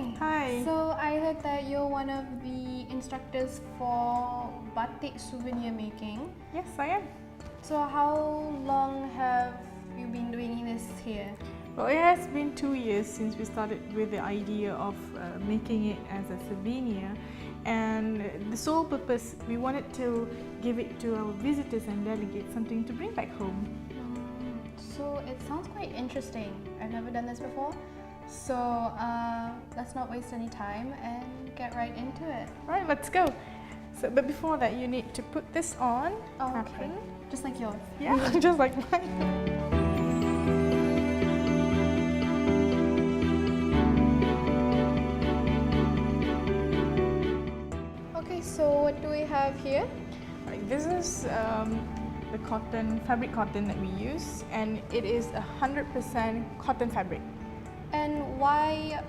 Hi. Hi. So I heard that you're one of the instructors for Batik souvenir making. Yes, I am. So how long have you been doing this here? Well, it has been 2 years since we started with the idea of making it as a souvenir, and the sole purpose, we wanted to give it to our visitors and delegates something to bring back home. So it sounds quite interesting. I've never done this before. So let's not waste any time and get right into it. Right, let's go. So, but before that, you need to put this on. Oh, okay. Just like yours. Yeah, just like mine. Okay, so what do we have here? Right, this is the fabric cotton that we use, and it is 100% cotton fabric. And why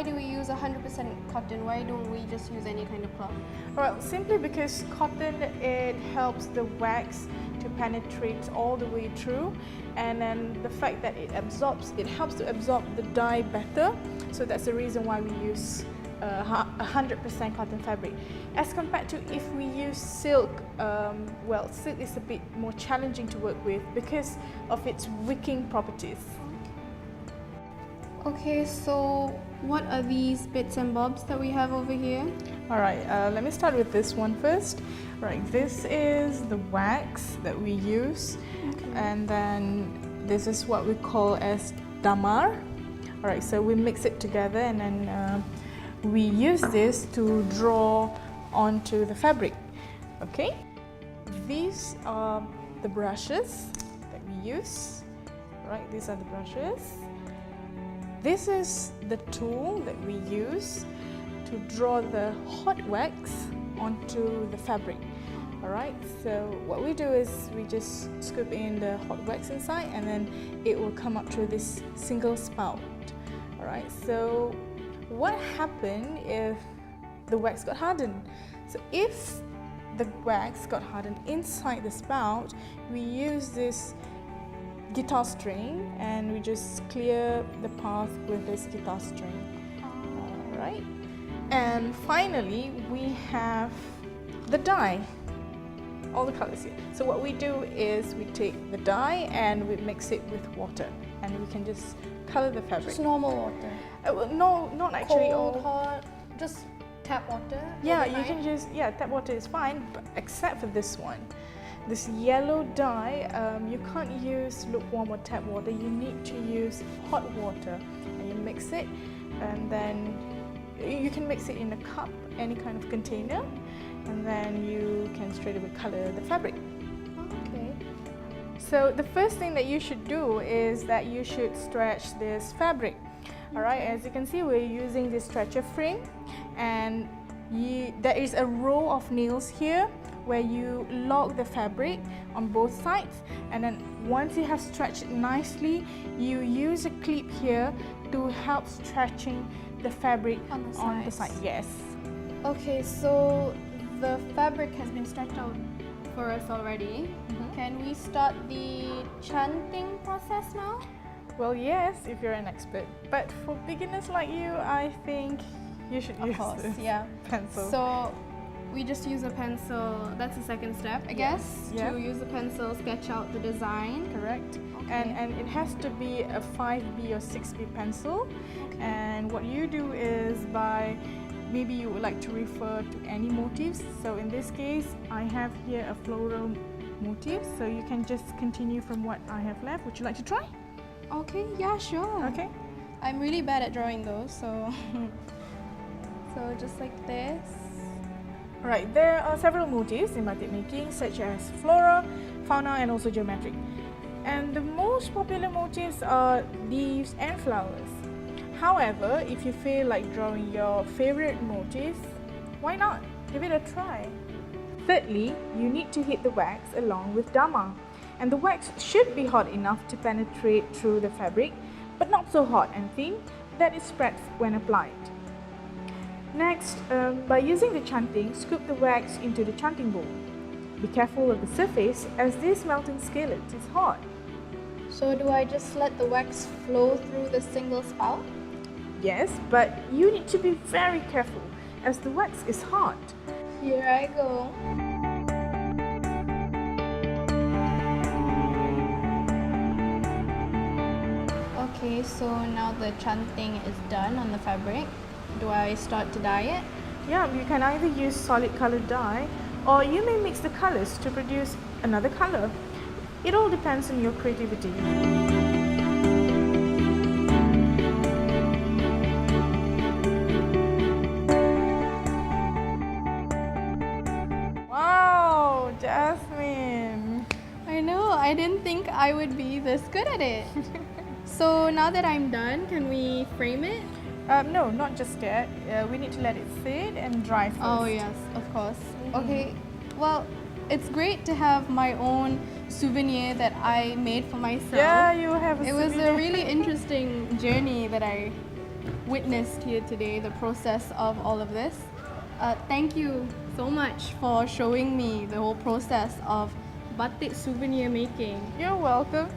do we use 100% cotton? Why don't we just use any kind of cloth? Well, simply because cotton, it helps the wax to penetrate all the way through, and then the fact that it helps to absorb the dye better. So that's the reason why we use 100% cotton fabric. As compared to if we use silk, well, silk is a bit more challenging to work with because of its wicking properties. Okay, so what are these bits and bobs that we have over here? Alright, let me start with this one first. Right, this is the wax that we use, and then this is what we call as damar. Alright, so we mix it together, and then we use this to draw onto the fabric. Okay, these are the brushes that we use. Right, these are the brushes. This is the tool that we use to draw the hot wax onto the fabric. Alright, so what we do is we just scoop in the hot wax inside, and then it will come up through this single spout. Alright, so what happened if the wax got hardened? So if the wax got hardened inside the spout, we use this guitar string, and we just clear the path with this guitar string. Alright, and finally we have the dye, all the colors here. So what we do is we take the dye and we mix it with water, and we can just color the fabric. Just normal water? Well, no, not actually. Cold, hot, just tap water? Yeah, you can just, tap water is fine, but except for this one. This yellow dye, you can't use lukewarm or tap water. You need to use hot water, and you mix it, and then you can mix it in a cup, any kind of container, and then you can straight away color the fabric. Okay. So the first thing that you should do is that you should stretch this fabric. Alright, as you can see, we're using this stretcher frame, and there is a row of nails here where you lock the fabric on both sides, and then once you have stretched it nicely, you use a clip here to help stretching the fabric on the side. Yes. Okay, so the fabric has been stretched out for us already. Can we start the chanting process now? Well, yes, if you're an expert, but for beginners like you, I think you should use yeah, pencil. So we just use a pencil. That's the second step, I guess. Yeah. To use a pencil, sketch out the design. Correct. Okay. And it has to be a 5B or 6B pencil. Okay. And what you do is, maybe you would like to refer to any motifs. So in this case, I have here a floral motif. So you can just continue from what I have left. Would you like to try? Okay, yeah, sure. Okay. I'm really bad at drawing those, so so just like this. Right, there are several motifs in batik making, such as flora, fauna, and also geometric. And the most popular motifs are leaves and flowers. However, if you feel like drawing your favorite motif, why not? Give it a try. Thirdly, you need to heat the wax along with damar. And the wax should be hot enough to penetrate through the fabric, but not so hot and thin that it spreads when applied. Next, by using the chanting, scoop the wax into the chanting bowl. Be careful of the surface, as this melting skillet is hot. So do I just let the wax flow through the single spout? Yes, but you need to be very careful as the wax is hard. Here I go. Okay, so now the chanting is done on the fabric. Do I start to dye it? Yeah, you can either use solid colored dye or you may mix the colors to produce another color. It all depends on your creativity. Wow, Jasmine! I know, I didn't think I would be this good at it. So now that I'm done, can we frame it? No, not just yet. We need to let it sit and dry first. Oh yes, of course. Okay, well, it's great to have my own souvenir that I made for myself. Yeah, you have a It was a souvenir. really interesting journey that I witnessed here today, the process of all of this. Thank you so much for showing me the whole process of batik souvenir making. You're welcome.